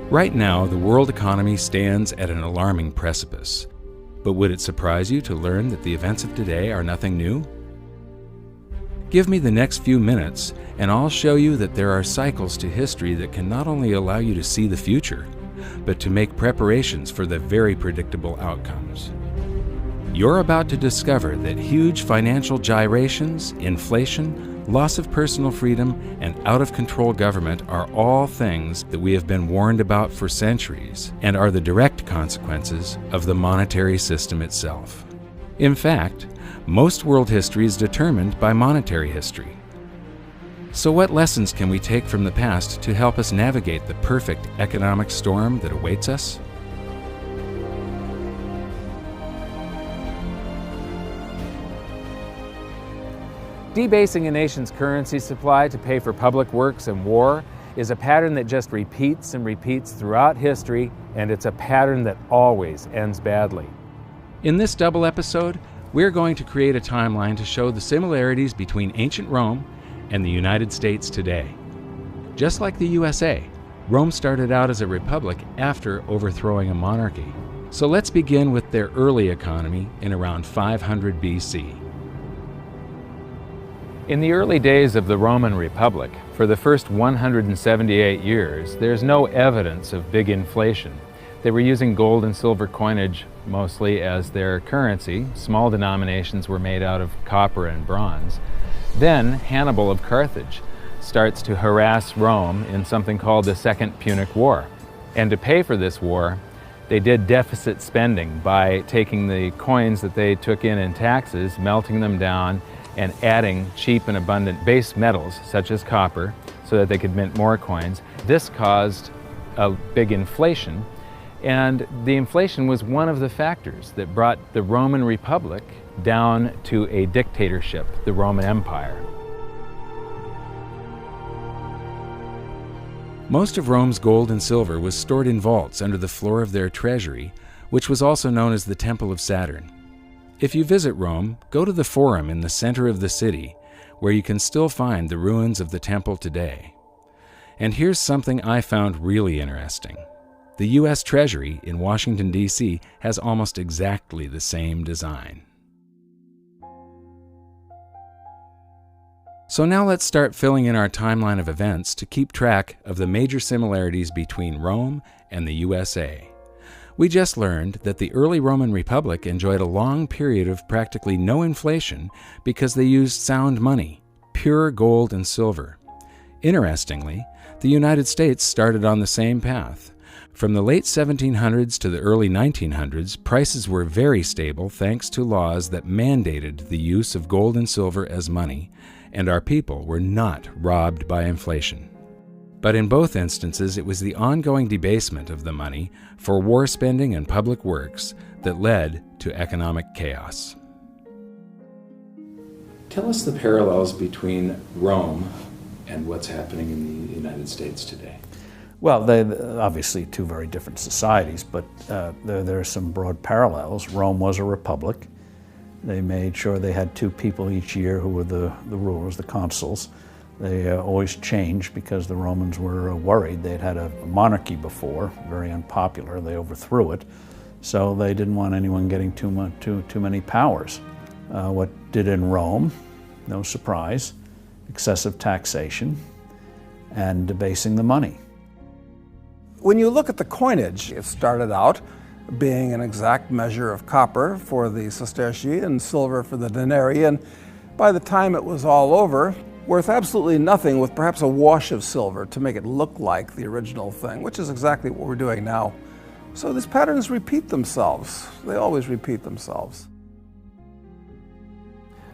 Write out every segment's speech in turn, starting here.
Right now, the world economy stands at an alarming precipice. But would it surprise you to learn that the events of today are nothing new? Give me the next few minutes, and I'll show you that there are cycles to history that can not only allow you to see the future, but to make preparations for the very predictable outcomes. You're about to discover that huge financial gyrations, inflation, loss of personal freedom, and out-of-control government are all things that we have been warned about for centuries and are the direct consequences of the monetary system itself. In fact, most world history is determined by monetary history. So what lessons can we take from the past to help us navigate the perfect economic storm that awaits us? Debasing a nation's currency supply to pay for public works and war is a pattern that just repeats and repeats throughout history, and it's a pattern that always ends badly. In this double episode, we're going to create a timeline to show the similarities between ancient Rome and the United States today. Just like the USA, Rome started out as a republic after overthrowing a monarchy. So let's begin with their early economy in around 500 BC. In the early days of the Roman Republic, for the first 178 years, there's no evidence of big inflation. They were using gold and silver coinage mostly as their currency. Small denominations were made out of copper and bronze. Then Hannibal of Carthage starts to harass Rome in something called the Second Punic War. And to pay for this war, they did deficit spending by taking the coins that they took in taxes, melting them down, and adding cheap and abundant base metals, such as copper, so that they could mint more coins. This caused a big inflation, and the inflation was one of the factors that brought the Roman Republic down to a dictatorship, the Roman Empire. Most of Rome's gold and silver was stored in vaults under the floor of their treasury, which was also known as the Temple of Saturn. If you visit Rome, go to the Forum in the center of the city, where you can still find the ruins of the temple today. And here's something I found really interesting. The U.S. Treasury in Washington, D.C. has almost exactly the same design. So now let's start filling in our timeline of events to keep track of the major similarities between Rome and the USA. We just learned that the early Roman Republic enjoyed a long period of practically no inflation because they used sound money, pure gold and silver. Interestingly, the United States started on the same path. From the late 1700s to the early 1900s, prices were very stable thanks to laws that mandated the use of gold and silver as money, and our people were not robbed by inflation. But in both instances, it was the ongoing debasement of the money for war spending and public works that led to economic chaos. Tell us the parallels between Rome and what's happening in the United States today. Well, they're obviously two very different societies, but there are some broad parallels. Rome was a republic. They made sure they had two people each year who were the rulers, the consuls. They always changed because the Romans were worried. They'd had a monarchy before, very unpopular. They overthrew it, so they didn't want anyone getting too many powers. What did in Rome? No surprise, excessive taxation and debasing the money. When you look at the coinage, it started out being an exact measure of copper for the sestertii and silver for the denarii, and by the time it was all over, worth absolutely nothing with perhaps a wash of silver to make it look like the original thing, which is exactly what we're doing now. So these patterns repeat themselves. They always repeat themselves.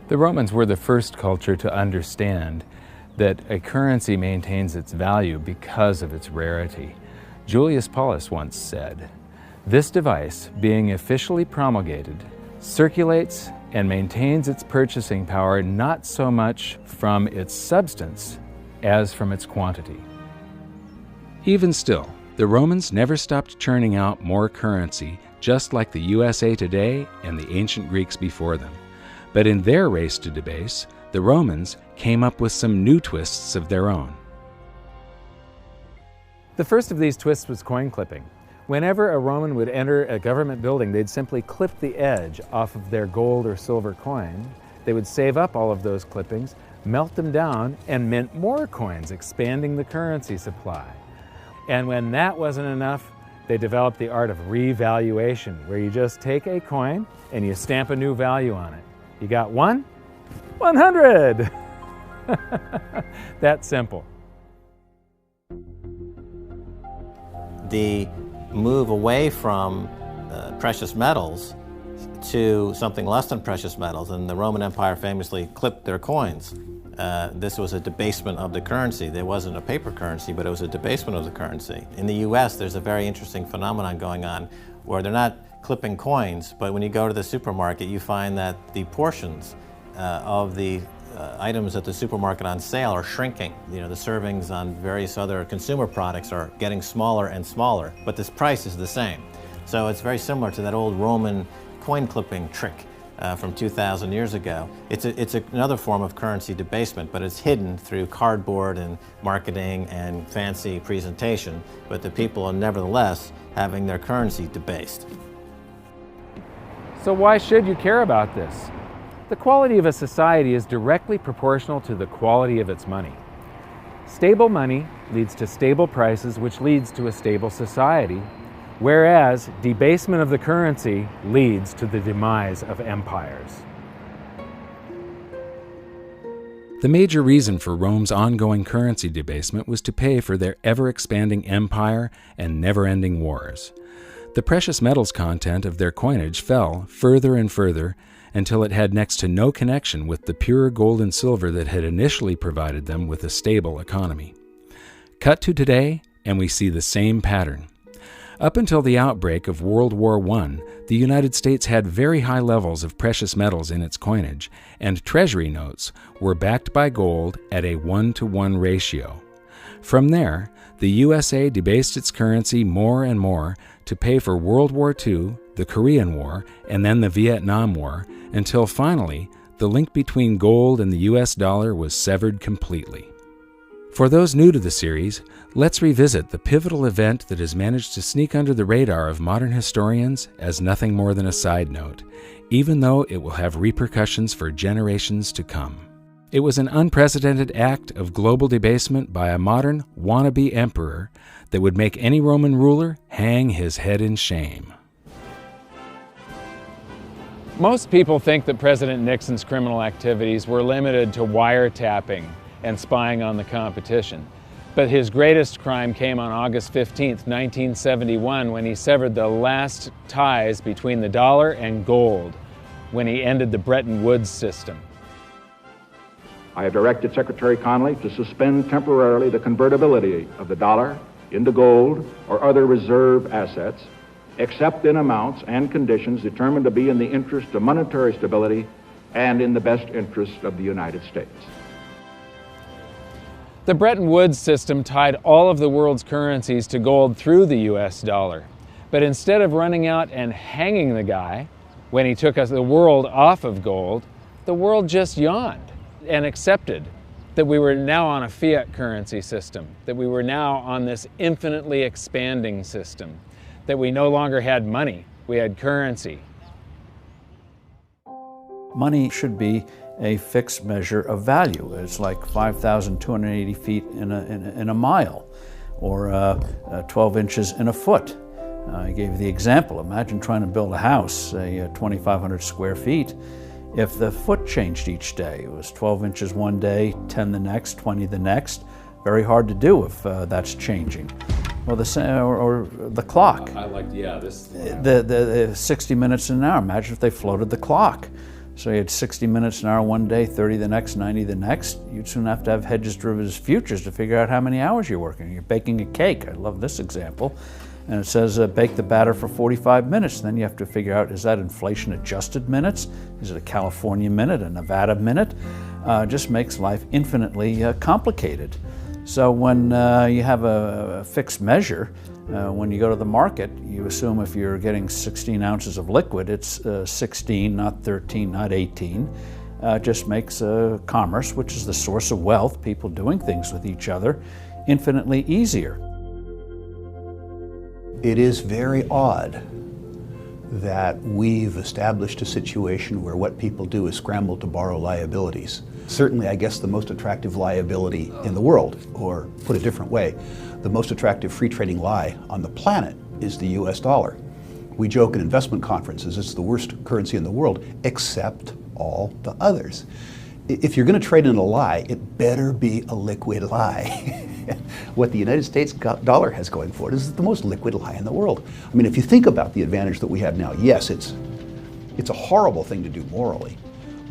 The Romans were the first culture to understand that a currency maintains its value because of its rarity. Julius Paulus once said, "This device, being officially promulgated, circulates and maintains its purchasing power not so much from its substance as from its quantity." Even still, the Romans never stopped churning out more currency, just like the USA today and the ancient Greeks before them. But in their race to debase, the Romans came up with some new twists of their own. The first of these twists was coin clipping. Whenever a Roman would enter a government building, they'd simply clip the edge off of their gold or silver coin. They would save up all of those clippings, melt them down, and mint more coins, expanding the currency supply. And when that wasn't enough, they developed the art of revaluation, where you just take a coin and you stamp a new value on it. You got 1? 100! That simple. The move away from precious metals to something less than precious metals, and the Roman Empire famously clipped their coins. This was a debasement of the currency. There wasn't a paper currency, but it was a debasement of the currency. In the US, there's a very interesting phenomenon going on where they're not clipping coins, but when you go to the supermarket, you find that the portions of the items at the supermarket on sale are shrinking. You know, the servings on various other consumer products are getting smaller and smaller, but this price is the same. So it's very similar to that old Roman coin clipping trick from 2,000 years ago. It's another form of currency debasement, but it's hidden through cardboard and marketing and fancy presentation, but the people are nevertheless having their currency debased. So why should you care about this? The quality of a society is directly proportional to the quality of its money. Stable money leads to stable prices, which leads to a stable society, whereas debasement of the currency leads to the demise of empires. The major reason for Rome's ongoing currency debasement was to pay for their ever-expanding empire and never-ending wars. The precious metals content of their coinage fell further and further until it had next to no connection with the pure gold and silver that had initially provided them with a stable economy. Cut to today, and we see the same pattern. Up until the outbreak of World War I, the United States had very high levels of precious metals in its coinage, and treasury notes were backed by gold at a 1-to-1 ratio. From there, the USA debased its currency more and more to pay for World War II, the Korean War, and then the Vietnam War, until finally, the link between gold and the US dollar was severed completely. For those new to the series, let's revisit the pivotal event that has managed to sneak under the radar of modern historians as nothing more than a side note, even though it will have repercussions for generations to come. It was an unprecedented act of global debasement by a modern wannabe emperor that would make any Roman ruler hang his head in shame. Most people think that President Nixon's criminal activities were limited to wiretapping and spying on the competition. But his greatest crime came on August 15th, 1971, when he severed the last ties between the dollar and gold, when he ended the Bretton Woods system. I have directed Secretary Connally to suspend temporarily the convertibility of the dollar into gold or other reserve assets, except in amounts and conditions determined to be in the interest of monetary stability and in the best interest of the United States. The Bretton Woods system tied all of the world's currencies to gold through the US dollar. But instead of running out and hanging the guy when he took the world off of gold, the world just yawned and accepted that we were now on a fiat currency system, that we were now on this infinitely expanding system, that we no longer had money, we had currency. Money should be a fixed measure of value. It's like 5,280 feet in a mile, or 12 inches in a foot. I gave the example. Imagine trying to build a house, say 2,500 square feet. If the foot changed each day, it was 12 inches one day, 10 the next, 20 the next. Very hard to do if that's changing. Or the clock. The 60 minutes an hour. Imagine if they floated the clock. So you had 60 minutes an hour one day, 30 the next, 90 the next. You'd soon have to have hedges, derivatives, futures to figure out how many hours you're working. You're baking a cake. I love this example. And it says bake the batter for 45 minutes. Then you have to figure out, is that inflation adjusted minutes? Is it a California minute, a Nevada minute? Just makes life infinitely complicated. So when you have a fixed measure, when you go to the market, you assume if you're getting 16 ounces of liquid, it's 16, not 13, not 18. Just makes commerce, which is the source of wealth, people doing things with each other, infinitely easier. It is very odd that we've established a situation where what people do is scramble to borrow liabilities. Certainly, I guess, the most attractive liability in the world, or put a different way, the most attractive free trading lie on the planet is the US dollar. We joke in investment conferences it's the worst currency in the world, except all the others. If you're going to trade in a lie, it better be a liquid lie. What the United States dollar has going for it is the most liquid lie in the world. I mean, if you think about the advantage that we have now, yes, it's a horrible thing to do morally,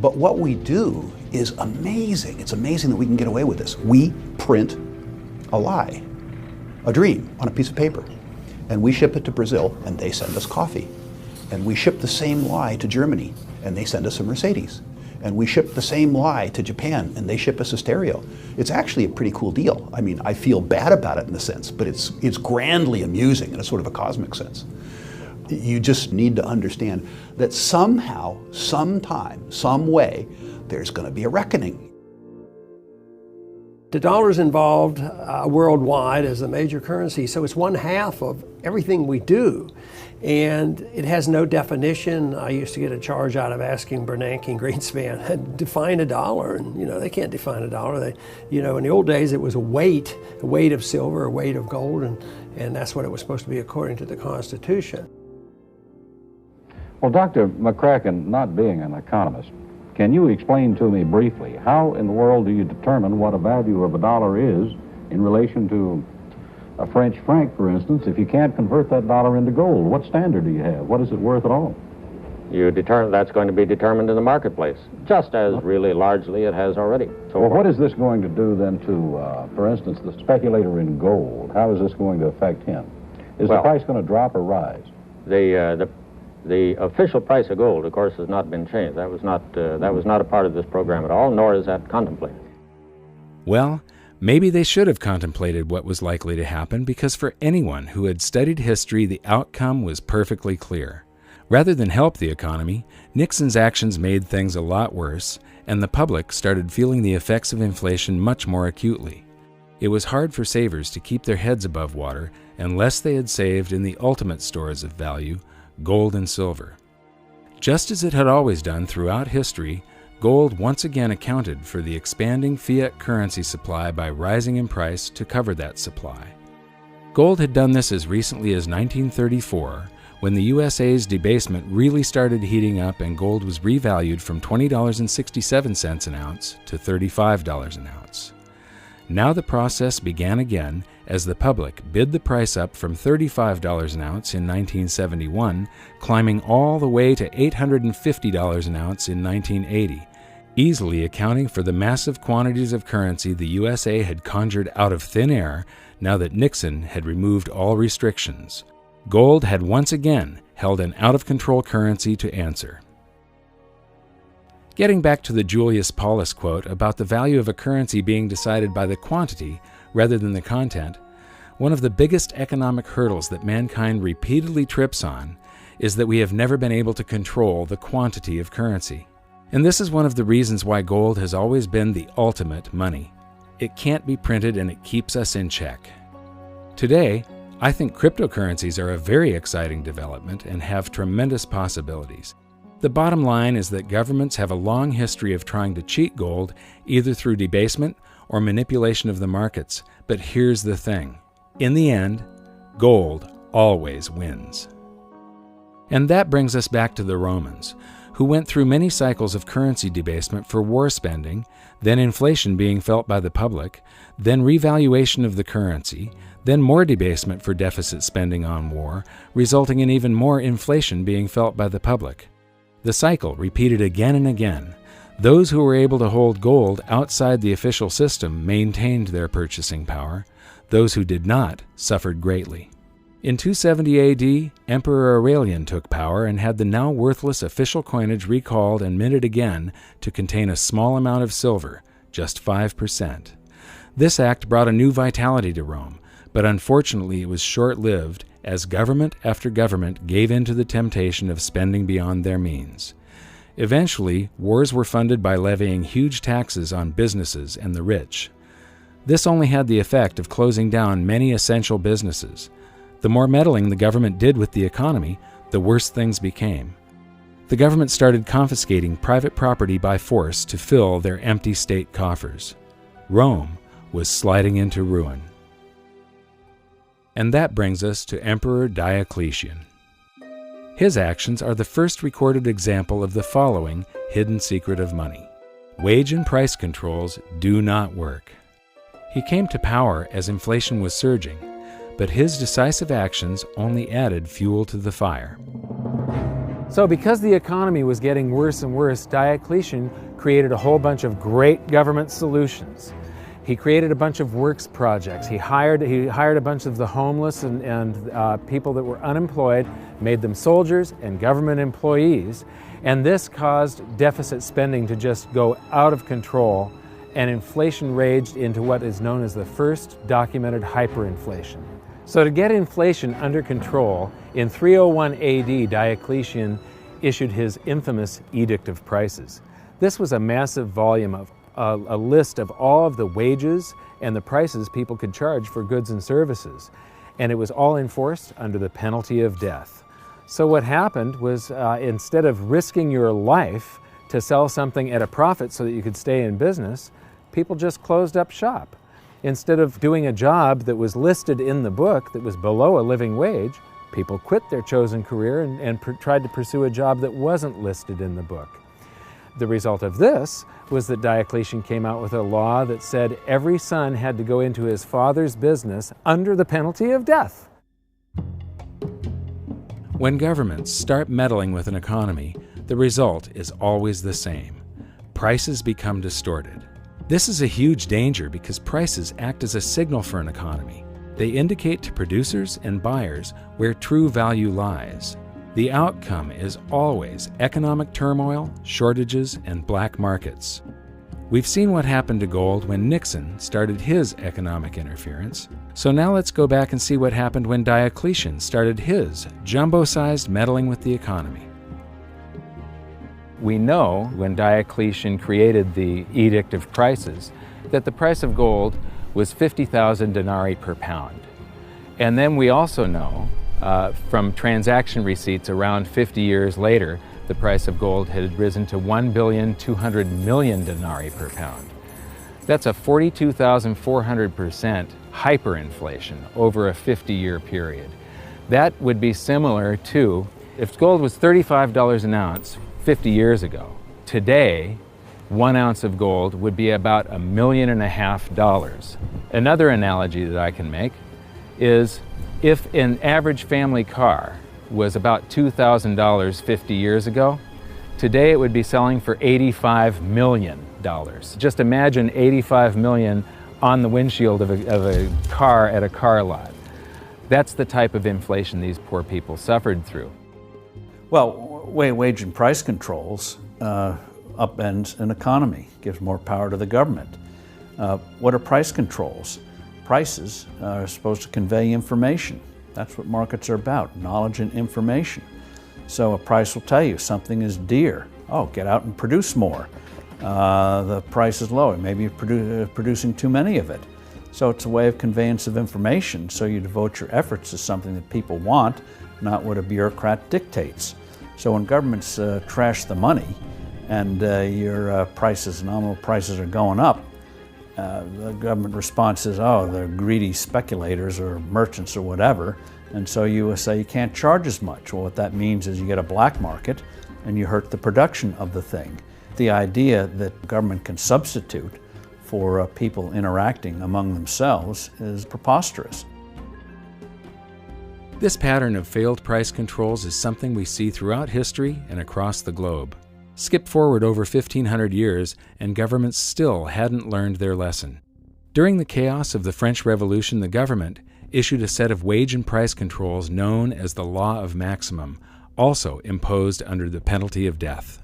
but what we do is amazing. It's amazing that we can get away with this. We print a lie, a dream, on a piece of paper, and we ship it to Brazil, and they send us coffee. And we ship the same lie to Germany, and they send us a Mercedes. And we ship the same lie to Japan, and they ship us a stereo. It's actually a pretty cool deal. I mean, I feel bad about it in a sense, but it's grandly amusing in a sort of a cosmic sense. You just need to understand that somehow, sometime, some way, there's going to be a reckoning. The dollar's involved worldwide as a major currency, so it's 1/2 of everything we do. And it has no definition. I used to get a charge out of asking Bernanke and Greenspan, define a dollar, and they can't define a dollar. They, in the old days it was a weight of silver, a weight of gold, and that's what it was supposed to be according to the Constitution. Well, Dr. McCracken, not being an economist, can you explain to me briefly how in the world do you determine what a value of a dollar is in relation to a French franc, for instance, if you can't convert that dollar into gold? What standard do you have? What is it worth at all? That's going to be determined in the marketplace, just as really largely it has already. So well, what is this going to do then to, for instance, the speculator in gold? How is this going to affect him? Is the price going to drop or rise? The official price of gold, of course, has not been changed. That was not a part of this program at all, nor is that contemplated. Well, maybe they should have contemplated what was likely to happen, because for anyone who had studied history, the outcome was perfectly clear. Rather than help the economy, Nixon's actions made things a lot worse, and the public started feeling the effects of inflation much more acutely. It was hard for savers to keep their heads above water unless they had saved in the ultimate stores of value, gold and silver. Just as it had always done throughout history, gold once again accounted for the expanding fiat currency supply by rising in price to cover that supply. Gold had done this as recently as 1934, when the USA's debasement really started heating up and gold was revalued from $20.67 an ounce to $35 an ounce. Now the process began again as the public bid the price up from $35 an ounce in 1971, climbing all the way to $850 an ounce in 1980, easily accounting for the massive quantities of currency the USA had conjured out of thin air now that Nixon had removed all restrictions. Gold had once again held an out-of-control currency to answer. Getting back to the Julius Paulus quote about the value of a currency being decided by the quantity rather than the content, one of the biggest economic hurdles that mankind repeatedly trips on is that we have never been able to control the quantity of currency. And this is one of the reasons why gold has always been the ultimate money. It can't be printed and it keeps us in check. Today, I think cryptocurrencies are a very exciting development and have tremendous possibilities. The bottom line is that governments have a long history of trying to cheat gold, either through debasement or manipulation of the markets. But here's the thing. In the end, gold always wins. And that brings us back to the Romans, who went through many cycles of currency debasement for war spending, then inflation being felt by the public, then revaluation of the currency, then more debasement for deficit spending on war, resulting in even more inflation being felt by the public. The cycle repeated again and again. Those who were able to hold gold outside the official system maintained their purchasing power. Those who did not suffered greatly. In 270 AD, Emperor Aurelian took power and had the now worthless official coinage recalled and minted again to contain a small amount of silver, just 5%. This act brought a new vitality to Rome, but unfortunately it was short-lived as government after government gave in to the temptation of spending beyond their means. Eventually, wars were funded by levying huge taxes on businesses and the rich. This only had the effect of closing down many essential businesses. The more meddling the government did with the economy, the worse things became. The government started confiscating private property by force to fill their empty state coffers. Rome was sliding into ruin. And that brings us to Emperor Diocletian. His actions are the first recorded example of the following hidden secret of money. Wage and price controls do not work. He came to power as inflation was surging, but his decisive actions only added fuel to the fire. So because the economy was getting worse and worse, Diocletian created a whole bunch of great government solutions. He created a bunch of works projects. He hired a bunch of the homeless and people that were unemployed, made them soldiers and government employees, and this caused deficit spending to just go out of control, and inflation raged into what is known as the first documented hyperinflation. So to get inflation under control, in 301 AD, Diocletian issued his infamous Edict of Prices. This was a massive volume of a list of all of the wages and the prices people could charge for goods and services. And it was all enforced under the penalty of death. So what happened was instead of risking your life to sell something at a profit so that you could stay in business, people just closed up shop. Instead of doing a job that was listed in the book that was below a living wage, people quit their chosen career and tried to pursue a job that wasn't listed in the book. The result of this was that Diocletian came out with a law that said every son had to go into his father's business under the penalty of death. When governments start meddling with an economy, the result is always the same. Prices become distorted. This is a huge danger because prices act as a signal for an economy. They indicate to producers and buyers where true value lies. The outcome is always economic turmoil, shortages, and black markets. We've seen what happened to gold when Nixon started his economic interference. So now let's go back and see what happened when Diocletian started his jumbo-sized meddling with the economy. We know when Diocletian created the Edict of Prices that the price of gold was 50,000 denarii per pound. And then we also know from transaction receipts around 50 years later, the price of gold had risen to 1,200,000,000 denarii per pound. That's a 42,400% hyperinflation over a 50-year period. That would be similar to if gold was $35 an ounce 50 years ago. Today, 1 ounce of gold would be about $1.5 million. Another analogy that I can make is if an average family car was about $2,000 50 years ago, today it would be selling for $85 million. Just imagine $85 million on the windshield of a car at a car lot. That's the type of inflation these poor people suffered through. Well, wage and price controls upends an economy, gives more power to the government. What are price controls? Prices are supposed to convey information. That's what markets are about, knowledge and information. So a price will tell you something is dear. Oh, get out and produce more. The price is low. Maybe you're producing too many of it. So it's a way of conveyance of information. So you devote your efforts to something that people want, not what a bureaucrat dictates. So when governments trash the money and your prices, nominal prices are going up, the government response is, oh, they're greedy speculators or merchants or whatever, and so you say you can't charge as much. Well, what that means is you get a black market and you hurt the production of the thing. The idea that government can substitute for people interacting among themselves is preposterous. This pattern of failed price controls is something we see throughout history and across the globe. Skip forward over 1,500 years, and governments still hadn't learned their lesson. During the chaos of the French Revolution, the government issued a set of wage and price controls known as the Law of Maximum, also imposed under the penalty of death.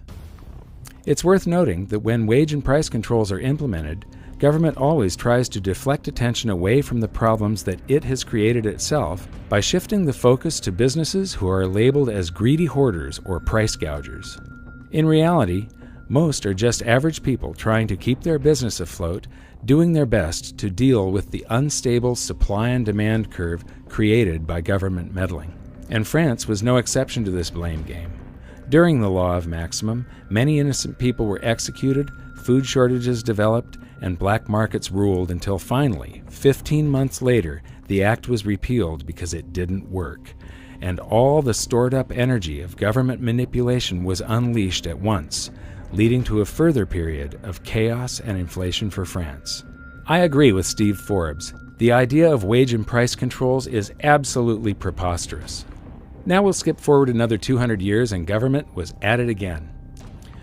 It's worth noting that when wage and price controls are implemented, government always tries to deflect attention away from the problems that it has created itself by shifting the focus to businesses who are labeled as greedy hoarders or price gougers. In reality, Most are just average people trying to keep their business afloat, doing their best to deal with the unstable supply and demand curve created by government meddling. And France was no exception to this blame game. During the law of maximum, many innocent people were executed, food shortages developed, and black markets ruled until finally, 15 months later, the act was repealed because it didn't work. And all the stored-up energy of government manipulation was unleashed at once, leading to a further period of chaos and inflation for France. I agree with Steve Forbes. The idea of wage and price controls is absolutely preposterous. Now we'll skip forward another 200 years and government was at it again.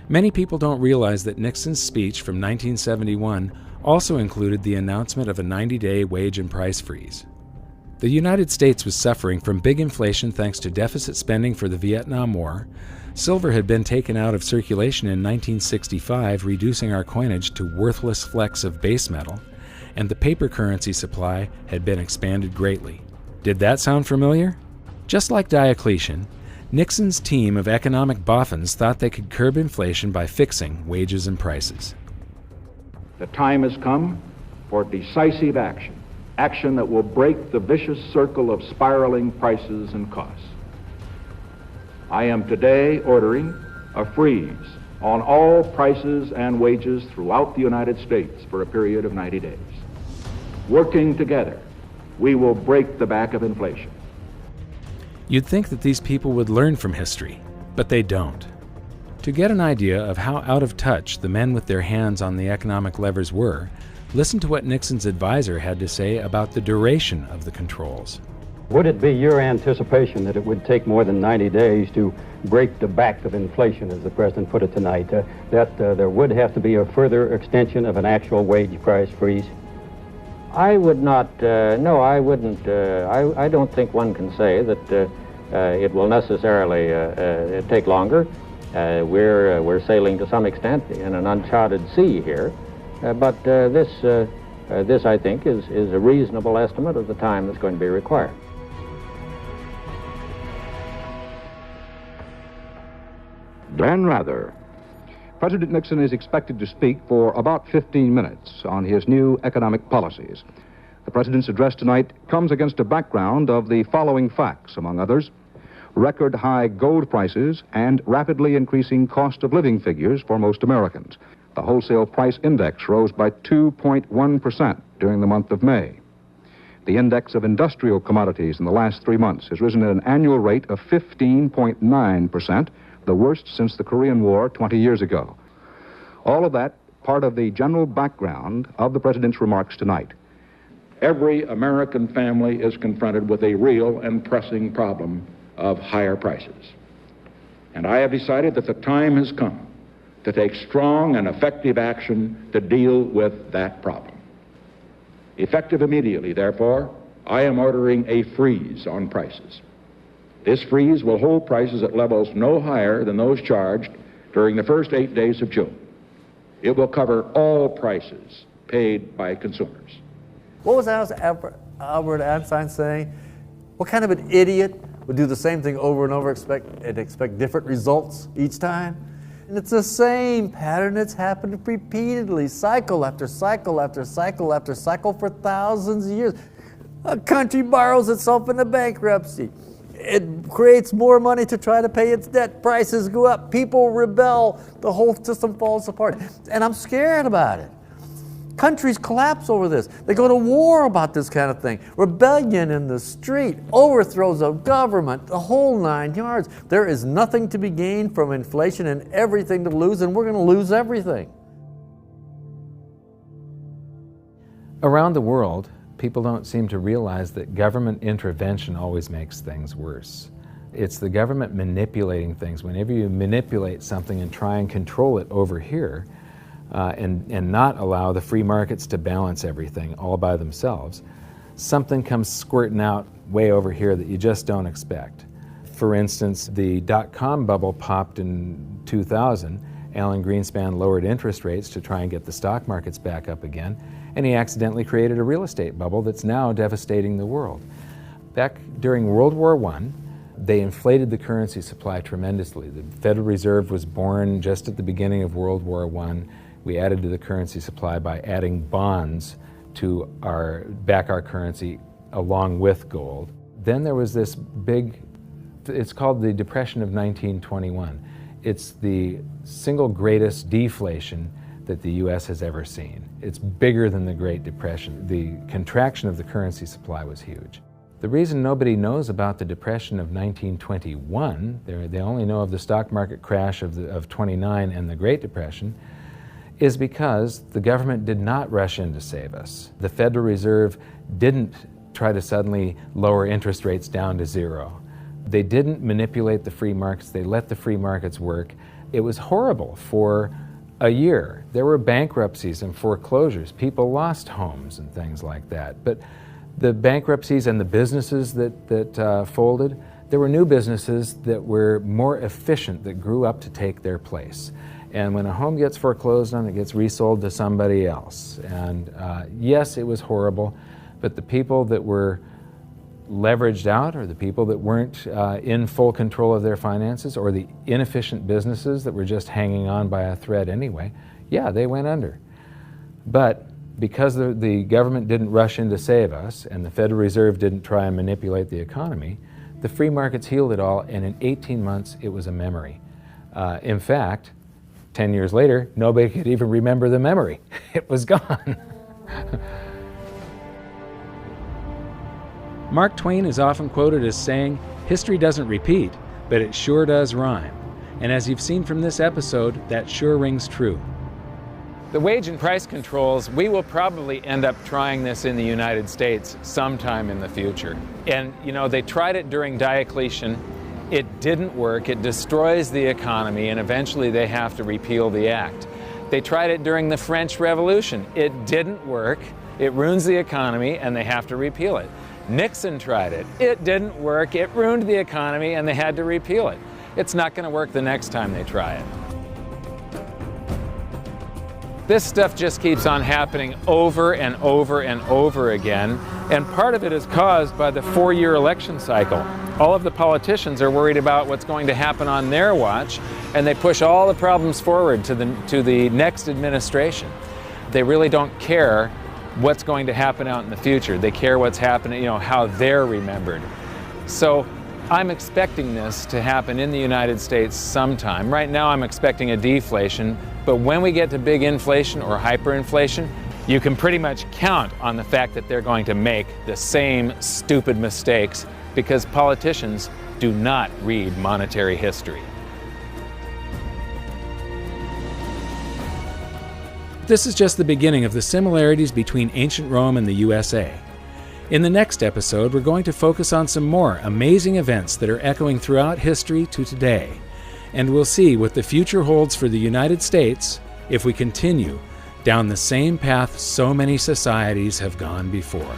Many people don't realize that Nixon's speech from 1971 also included the announcement of a 90-day wage and price freeze. The United States was suffering from big inflation thanks to deficit spending for the Vietnam War. Silver had been taken out of circulation in 1965, reducing our coinage to worthless flecks of base metal, and the paper currency supply had been expanded greatly. Did that sound familiar? Just like Diocletian, Nixon's team of economic boffins thought they could curb inflation by fixing wages and prices. The time has come for decisive action, action that will break the vicious circle of spiraling prices and costs. I am today ordering a freeze on all prices and wages throughout the United States for a period of 90 days. Working together, we will break the back of inflation. You'd think that these people would learn from history, but they don't. To get an idea of how out of touch the men with their hands on the economic levers were, listen to what Nixon's advisor had to say about the duration of the controls. Would it be your anticipation that it would take more than 90 days to break the back of inflation, as the President put it tonight, that there would have to be a further extension of an actual wage price freeze? I would not, no, I wouldn't. I don't think one can say that it will necessarily take longer. We're sailing to some extent in an uncharted sea here, but this, I think, is a reasonable estimate of the time that's going to be required. Dan Rather. President Nixon is expected to speak for about 15 minutes on his new economic policies. The President's address tonight comes against a background of the following facts, among others: record high gold prices and rapidly increasing cost of living figures for most Americans. The wholesale price index rose by 2.1% during the month of May. The index of industrial commodities in the last 3 months has risen at an annual rate of 15.9%, the worst since the Korean War 20 years ago. All of that part of the general background of the President's remarks tonight. Every American family is confronted with a real and pressing problem of higher prices. And I have decided that the time has come to take strong and effective action to deal with that problem. Effective immediately, therefore, I am ordering a freeze on prices. This freeze will hold prices at levels no higher than those charged during the first 8 days of June. It will cover all prices paid by consumers. What was Albert Einstein saying? What kind of an idiot would do the same thing over and over and expect different results each time? And it's the same pattern that's happened repeatedly, cycle after cycle after cycle after cycle for thousands of years. A country borrows itself into bankruptcy. It creates more money to try to pay its debt. Prices go up. People rebel. The whole system falls apart. And I'm scared about it. Countries collapse over this. They go to war about this kind of thing. Rebellion in the street, overthrows of government, the whole 9 yards. There is nothing to be gained from inflation and everything to lose, and we're going to lose everything. Around the world, people don't seem to realize that government intervention always makes things worse. It's the government manipulating things. Whenever you manipulate something and try and control it over here, and not allow the free markets to balance everything all by themselves, something comes squirting out way over here that you just don't expect. For instance, the dot-com bubble popped in 2000. Alan Greenspan lowered interest rates to try and get the stock markets back up again, and he accidentally created a real estate bubble that's now devastating the world. Back during World War I, They inflated the currency supply tremendously. The Federal Reserve was born just at the beginning of World War I. We added to the currency supply by adding bonds to back our currency along with gold. Then there was this big, it's called the Depression of 1921. It's the single greatest deflation that the U.S. has ever seen. It's bigger than the Great Depression. The contraction of the currency supply was huge. The reason nobody knows about the Depression of 1921, they only know of the stock market crash of 29 and the Great Depression, is because the government did not rush in to save us. The Federal Reserve didn't try to suddenly lower interest rates down to zero. They didn't manipulate the free markets. They let the free markets work. It was horrible for a year. There were bankruptcies and foreclosures. People lost homes and things like that. But the bankruptcies and the businesses that folded, there were new businesses that were more efficient, that grew up to take their place. And when a home gets foreclosed on, it gets resold to somebody else. And yes, it was horrible, but the people that were leveraged out, or the people that weren't in full control of their finances, or the inefficient businesses that were just hanging on by a thread anyway, yeah, they went under. But because the government didn't rush in to save us, and the Federal Reserve didn't try and manipulate the economy, the free markets healed it all, and in 18 months it was a memory. In fact, 10 years later, nobody could even remember the memory. It was gone. Mark Twain is often quoted as saying, "History doesn't repeat, but it sure does rhyme." And as you've seen from this episode, that sure rings true. The wage and price controls, we will probably end up trying this in the United States sometime in the future. And you know, they tried it during Diocletian. It didn't work. It destroys the economy, and eventually they have to repeal the act. They tried it during the French Revolution. It didn't work. It ruins the economy, and they have to repeal it. Nixon tried it. It didn't work. It ruined the economy, and they had to repeal it. It's not going to work the next time they try it. This stuff just keeps on happening over and over and over again, and part of it is caused by the 4-year election cycle. All of the politicians are worried about what's going to happen on their watch, and they push all the problems forward to the next administration. They really don't care what's going to happen out in the future. They care what's happening, you know, how they're remembered. So I'm expecting this to happen in the United States sometime. Right now I'm expecting a deflation, but when we get to big inflation or hyperinflation, you can pretty much count on the fact that they're going to make the same stupid mistakes, because politicians do not read monetary history. This is just the beginning of the similarities between ancient Rome and the USA. In the next episode, we're going to focus on some more amazing events that are echoing throughout history to today. And we'll see what the future holds for the United States if we continue down the same path so many societies have gone before.